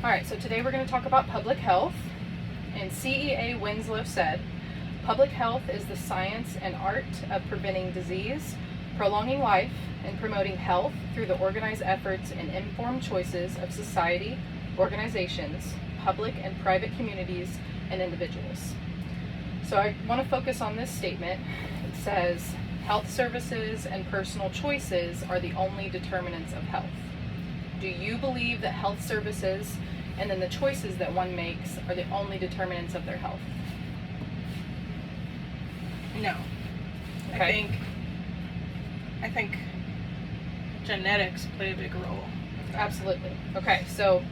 All right, so today we're going to talk about public health. And CEA Winslow said, public health is the science and art of preventing disease, prolonging life, and promoting health through the organized efforts and informed choices of society, organizations, public and private communities, and individuals. So I want to focus on this statement. It says, health services and personal choices are the only determinants of health. Do you believe that health services and then the choices that one makes are the only determinants of their health? No. Okay. I think genetics play a big role. Absolutely. Okay, so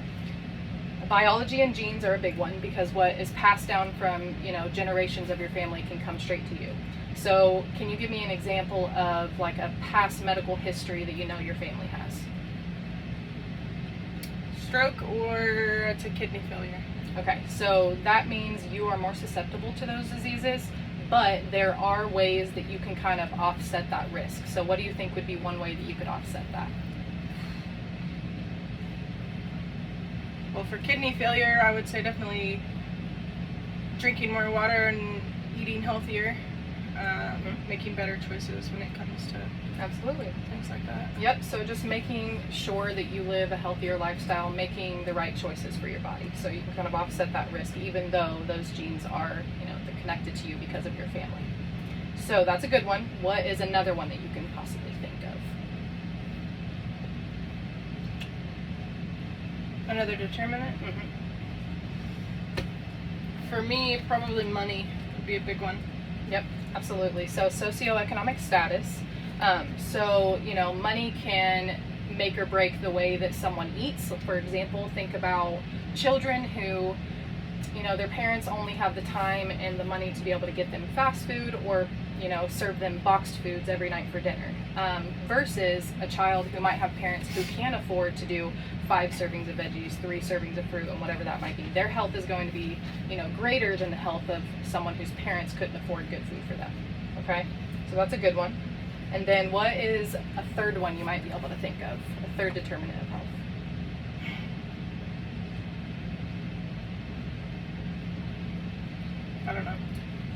biology and genes are a big one because what is passed down from, generations of your family can come straight to you. So can you give me an example of like a past medical history that your family has? Stroke or to kidney failure. Okay, so that means you are more susceptible to those diseases, but there are ways that you can kind of offset that risk. So what do you think would be one way that you could offset that? Well, for kidney failure, I would say definitely drinking more water and eating healthier, making better choices when it comes to Absolutely. things like that. Yep, so just making sure that you live a healthier lifestyle, making the right choices for your body. So you can kind of offset that risk even though those genes are, they're connected to you because of your family. So that's a good one. What is another one that you can possibly think of? Another determinant? Mm-hmm. For me, probably money would be a big one. Yep, absolutely. So socioeconomic status. Money can make or break the way that someone eats. So for example, think about children who, their parents only have the time and the money to be able to get them fast food or, serve them boxed foods every night for dinner. Versus a child who might have parents who can afford to do 5 servings of veggies, 3 servings of fruit, and whatever that might be. Their health is going to be, greater than the health of someone whose parents couldn't afford good food for them. Okay? So that's a good one. And then what is a third one you might be able to think of? A third determinant of health. I don't know.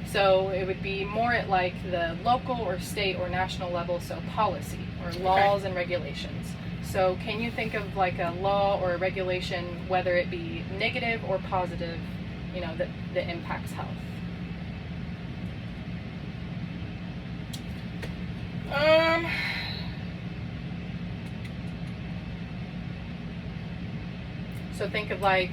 So it would be more at like the local or state or national level, so policy or laws and regulations. So can you think of like a law or a regulation, whether it be negative or positive, that impacts health? So think of like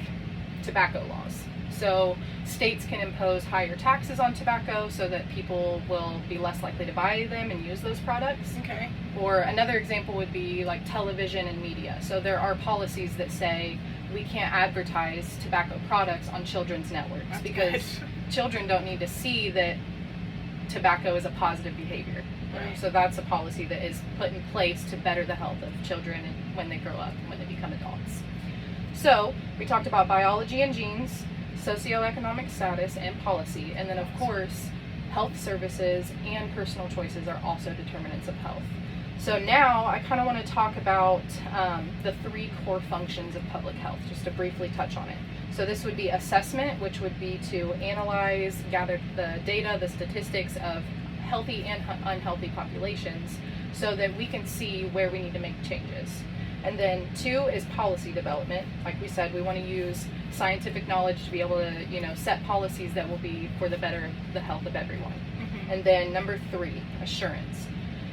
tobacco laws. So states can impose higher taxes on tobacco so that people will be less likely to buy them and use those products. Okay. Or another example would be like television and media. So there are policies that say we can't advertise tobacco products on children's networks. That's because good. Children don't need to see that tobacco is a positive behavior. Right. So that's a policy that is put in place to better the health of children when they grow up and when they become adults. So we talked about biology and genes, socioeconomic status, and policy. And then of course, health services and personal choices are also determinants of health. So now I kind of want to talk about the 3 core functions of public health, just to briefly touch on it. So this would be assessment, which would be to analyze, gather the data, the statistics of healthy and unhealthy populations so that we can see where we need to make changes. And then 2 is policy development. Like we said, we want to use scientific knowledge to be able to, set policies that will be for the health of everyone. Mm-hmm. And then number 3, assurance.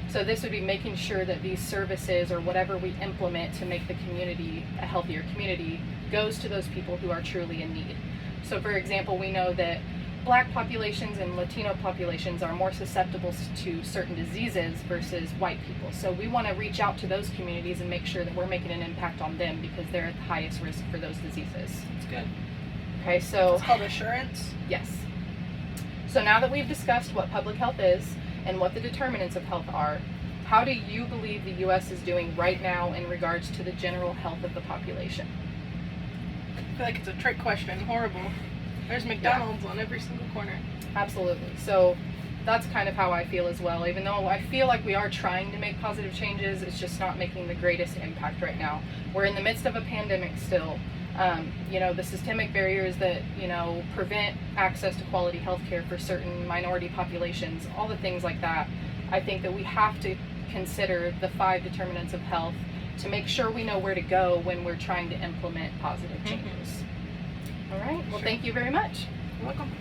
So this would be making sure that these services or whatever we implement to make the community a healthier community goes to those people who are truly in need. So for example, we know that Black populations and Latino populations are more susceptible to certain diseases versus white people. So we want to reach out to those communities and make sure that we're making an impact on them because they're at the highest risk for those diseases. That's good. Okay, so It's called assurance. yes. So now that we've discussed what public health is and what the determinants of health are, how do you believe the U.S. is doing right now in regards to the general health of the population? I feel like it's a trick question. Horrible. There's McDonald's on every single corner. Absolutely. So that's kind of how I feel as well. Even though I feel like we are trying to make positive changes, it's just not making the greatest impact right now. We're in the midst of a pandemic still. The systemic barriers that, prevent access to quality health care for certain minority populations, all the things like that. I think that we have to consider the 5 determinants of health to make sure we know where to go when we're trying to implement positive changes. All right. Well, Sure. thank you very much. You're welcome.